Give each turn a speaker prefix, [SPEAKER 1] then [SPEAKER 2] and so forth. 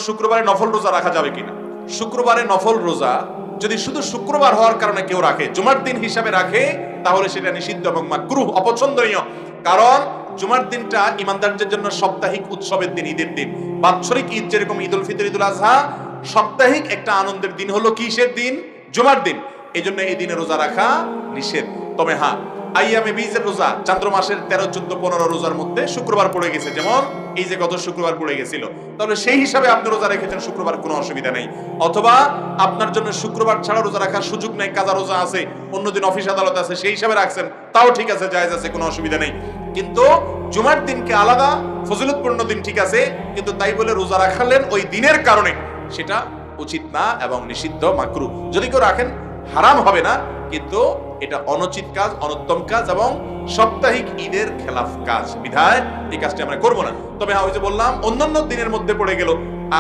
[SPEAKER 1] শুক্রবারে নফল রোজা রাখা যাবে কিনা? শুক্রবারে নফল রোজা যদি শুধু শুক্রবার হওয়ার কারণে কেউ রাখে, জুমার দিন হিসাবে রাখে, তাহলে সেটা নিষিদ্ধ এবং মাকরুহ, অপছন্দনীয়। কারণ জুমার দিনটা ইমানদারদের জন্য সাপ্তাহিক উৎসবের দিন, ঈদের দিন। বাৎসরিক ঈদ যেরকম ঈদ উল ফিতর, ঈদ উল আজহা, সাপ্তাহিক একটা আনন্দের দিন হলো কিসের দিন? জুমার দিন। এই জন্য এই দিনে রোজা রাখা নিষেধ। তবে হ্যাঁ, আইয়ামে বীজের রোজা, চান্দ্র মাসের 13, 14, 15 রোজার মধ্যে শুক্রবার পড়ে গেছে, যেমন এই যে গত শুক্রবার পড়ে গেছিল, তাহলে সেই হিসাবে আপনি রোজা রেখেছেন শুক্রবার, কোনো অসুবিধা নেই। অথবা আপনার জন্য শুক্রবার ছাড়া রোজা রাখার সুযোগ নেই, কাজা রোজা আছে, অন্যদিন অফিস আদালত আছে, সেই হিসাবে রাখছেন, তাও ঠিক আছে, জায়েজ আছে, কোনো অসুবিধা নেই। কিন্তু জুমার দিনকে আলাদা ফজিলতপূর্ণ দিন, ঠিক আছে, কিন্তু তাই বলে রোজা রাখালেন ওই দিনের কারণে, সেটা উচিত না এবং নিষিদ্ধ, মাকরুহ। যদি কেউ রাখেন হারাম হবে না, কিন্তু এটা অনুচিত কাজ, অনুত্তম কাজ এবং সাপ্তাহিক ঈদের খেলাফ কাজ, বিধায় এই কাজটি আমরা করব না। তবে ওই যে বললাম, অন্যান্য দিনের মধ্যে পড়ে গেল,